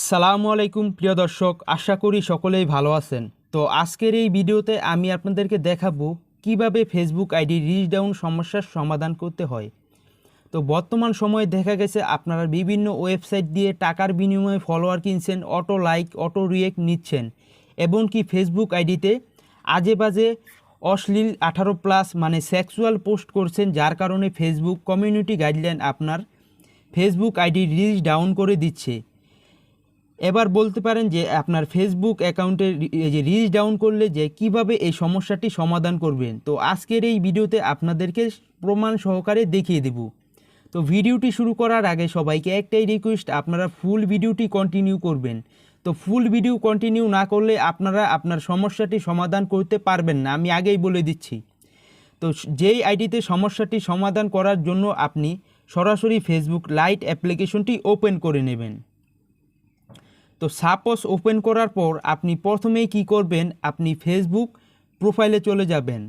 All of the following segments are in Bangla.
আসসালামু আলাইকুম প্রিয় দর্শক, আশা করি সকলেই ভালো আছেন। তো আজকের এই ভিডিওতে আমি আপনাদেরকে দেখাবো কিভাবে ফেসবুক আইডি রিচ ডাউন সমস্যার সমাধান করতে হয়। তো বর্তমান সময়ে দেখা গেছে আপনারা বিভিন্ন ওয়েবসাইট দিয়ে টাকার বিনিময়ে ফলোয়ার কিনছেন, অটো লাইক অটো রিয়েক্ট নিচ্ছেন, এমনকি ফেসবুক আইডিতে আজে বাজে অশ্লীল 18+ মানে সেক্সুয়াল পোস্ট করছেন, যার কারণে ফেসবুক কমিউনিটি গাইডলাইন আপনার ফেসবুক আইডি রিচ ডাউন করে দিচ্ছে। এবার বলতে পারেন যে আপনার ফেসবুক অ্যাকাউন্টে যে রিচ ডাউন করলে যে কিভাবে এই সমস্যাটি সমাধান করবেন। তো আজকের এই ভিডিওতে আপনাদেরকে প্রমাণ সহকারে দেখিয়ে দেব। তো ভিডিওটি শুরু করার আগে সবাইকে একটাই রিকোয়েস্ট, আপনারা ফুল ভিডিওটি কন্টিনিউ করবেন। তো ফুল ভিডিও কন্টিনিউ না করলে আপনারা আপনার সমস্যাটি সমাধান করতে পারবেন না, আমি আগেই বলে দিচ্ছি। তো যেই আইডিতে সমস্যাটি সমাধান করার জন্য আপনি সরাসরি ফেসবুক লাইট অ্যাপ্লিকেশনটি ওপেন করে নেবেন। তো সাপোজ ওপেন করার পর আপনি প্রথমেই কি করবেন, আপনি ফেসবুক প্রোফাইলে চলে যাবেন।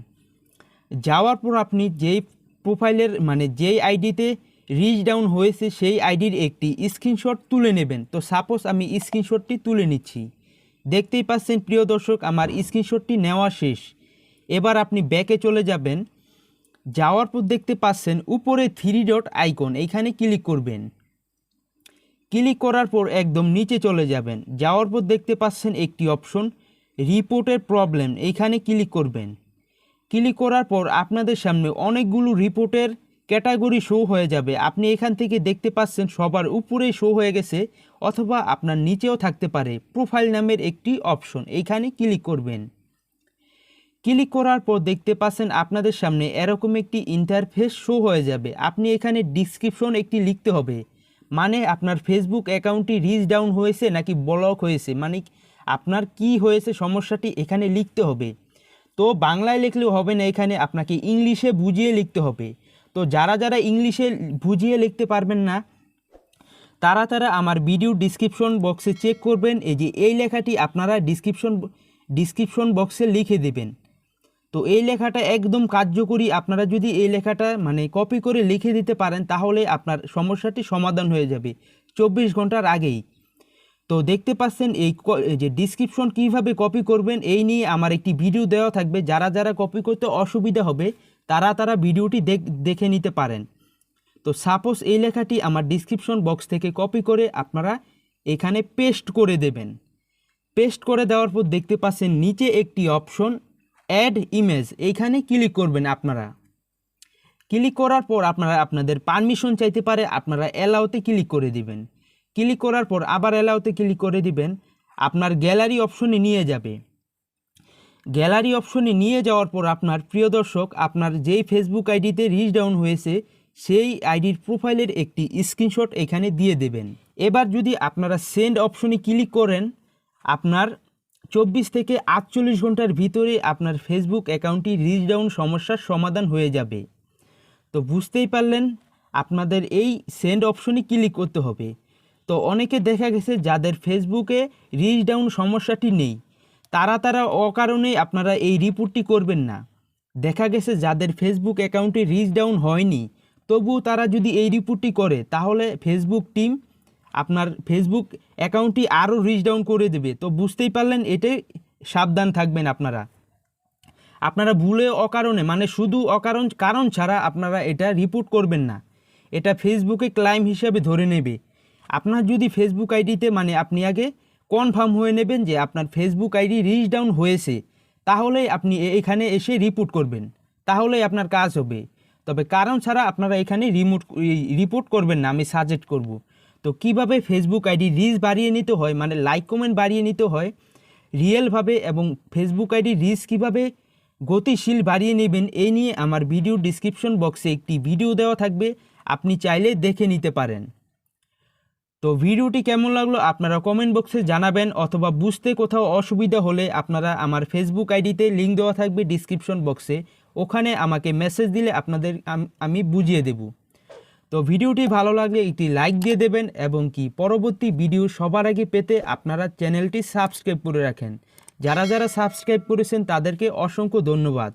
যাওয়ার পর আপনি যেই প্রোফাইলের মানে যেই আইডিতে রিচ ডাউন হয়েছে সেই আইডির একটি স্ক্রিনশট তুলে নেবেন। তো সাপোজ আমি স্ক্রিনশটটি তুলে নিচ্ছি। দেখতেই পাচ্ছেন প্রিয় দর্শক, আমার স্ক্রিনশটটি নেওয়া শেষ। এবার আপনি ব্যাকে চলে যাবেন। যাওয়ার পর দেখতে পাচ্ছেন উপরে 3 ডট আইকন, এইখানে ক্লিক করবেন। ক্লিক করার পর একদম নিচে চলে যাবেন। যাওয়ার পর দেখতে পাচ্ছেন একটি অপশন রিপোর্টের প্রবলেম, এইখানে ক্লিক করবেন। ক্লিক করার পর আপনাদের সামনে অনেকগুলো রিপোর্টের ক্যাটাগরি শো হয়ে যাবে। আপনি এখান থেকে দেখতে পাচ্ছেন সবার উপরেই শো হয়ে গেছে, অথবা আপনার নিচেও থাকতে পারে প্রোফাইল নামের একটি অপশন, এইখানে ক্লিক করবেন। ক্লিক করার পর দেখতে পাচ্ছেন আপনাদের সামনে এরকম একটি ইন্টারফেস শো হয়ে যাবে। আপনি এখানে ডিসক্রিপশন একটি লিখতে হবে, মানে আপনার ফেসবুক অ্যাকাউন্টটি রিচ ডাউন হয়েছে নাকি ব্লক হয়েছে, মানে আপনার কি হয়েছে সমস্যাটি এখানে লিখতে হবে। তো বাংলায় লিখলেও হবে না, এখানে আপনাকে ইংলিশে বুঝিয়ে লিখতে হবে। তো যারা যারা ইংলিশে বুঝিয়ে লিখতে পারবেন না তারা আমার ভিডিও ডিসক্রিপশন বক্সে চেক করবেন। এই যে এই লেখাটি আপনারা ডিসক্রিপশন বক্সে লিখে দেবেন। তো এই লেখাটা একদম কার্যকরী। আপনারা যদি এই লেখাটা মানে কপি করে লিখে দিতে পারেন তাহলে আপনার সমস্যাটি সমাধান হয়ে যাবে 24 ঘন্টার আগেই। তো দেখতে পাচ্ছেন এই যে ডিসক্রিপশন কিভাবে কপি করবেন এই নিয়ে আমার একটি ভিডিও দেওয়া থাকবে। যারা যারা কপি করতে অসুবিধা হবে তারা ভিডিওটি দেখে নিতে পারেন। তো সাপোজ এই লেখাটি আমার ডিসক্রিপশন বক্স থেকে কপি করে আপনারা এখানে পেস্ট করে দেবেন। পেস্ট করে দেওয়ার পর দেখতে পাচ্ছেন নিচে একটি অপশন অ্যাড ইমেজ, এইখানে ক্লিক করবেন। আপনারা ক্লিক করার পর আপনারা আপনাদের পারমিশন চাইতে পারে, আপনারা অ্যালাউতে ক্লিক করে দিবেন। ক্লিক করার পর আবার অ্যালাউতে ক্লিক করে দিবেন। আপনার গ্যালারি অপশনে নিয়ে যাবে। গ্যালারি অপশনে নিয়ে যাওয়ার পর আপনার প্রিয় দর্শক, আপনার যেই ফেসবুক আইডিতে রিচ ডাউন হয়েছে সেই আইডির প্রোফাইলের একটি স্ক্রিনশট এখানে দিয়ে দেবেন। এবার যদি আপনারা সেন্ড অপশনে ক্লিক করেন, আপনার 24 থেকে 48 ঘন্টার ভিতরে আপনার ফেসবুক অ্যাকাউন্টটি রিচ ডাউন সমস্যার সমাধান হয়ে যাবে। তো বুঝতেই পারলেন, আপনাদের এই সেন্ড অপশনে ক্লিক করতে হবে। তো অনেকে দেখা গেছে যাদের ফেসবুকে রিচ ডাউন সমস্যাটি নেই তারা অকারণে আপনারা এই রিপোর্টটি করবেন না। দেখা গেছে যাদের ফেসবুক অ্যাকাউন্টে রিচ ডাউন হয়নি তবুও তারা যদি এই রিপোর্টটি করে তাহলে ফেসবুক টিম আপনার ফেসবুক অ্যাকাউন্টটি আরও রিচ ডাউন করে দেবে। তো বুঝতেই পারলেন, এতে সাবধান থাকবেন। আপনারা ভুলে অকারণে মানে শুধু কারণ ছাড়া আপনারা এটা রিপোর্ট করবেন না, এটা ফেসবুকে ক্লাইম হিসাবে ধরে নেবে। আপনার যদি ফেসবুক আইডিতে মানে আপনি আগে কনফার্ম হয়ে নেবেন যে আপনার ফেসবুক আইডি রিচ ডাউন হয়েছে, তাহলেই আপনি এখানে এসে রিপোর্ট করবেন, তাহলেই আপনার কাজ হবে। তবে কারণ ছাড়া আপনারা এখানে রিপোর্ট করবেন না, আমি সাজেস্ট করব। তো কিভাবে ফেসবুক আইডি রিচ বাড়িয়ে নিতে হয়, মানে লাইক কমেন্ট বাড়িয়ে নিতে হয় রিয়েলভাবে, এবং ফেসবুক আইডি রিচ কীভাবে গতিশীল বাড়িয়ে নেবেন এই নিয়ে আমার ভিডিও ডিসক্রিপশন বক্সে একটি ভিডিও দেওয়া থাকবে, আপনি চাইলে দেখে নিতে পারেন। তো ভিডিওটি কেমন লাগলো আপনারা কমেন্ট বক্সে জানাবেন, অথবা বুঝতে কোথাও অসুবিধা হলে আপনারা আমার ফেসবুক আইডিতে লিঙ্ক দেওয়া থাকবে ডিসক্রিপশন বক্সে, ওখানে আমাকে মেসেজ দিলে আপনাদের আমি বুঝিয়ে দেব। তো ভিডিওটি ভালো লাগলে একটি লাইক দিয়ে দেবেন, এবং কি পরবর্তী ভিডিও সবার আগে পেতে আপনারা চ্যানেলটি সাবস্ক্রাইব করে রাখেন। যারা যারা সাবস্ক্রাইব করেছেন তাদেরকে অসংখ্য ধন্যবাদ।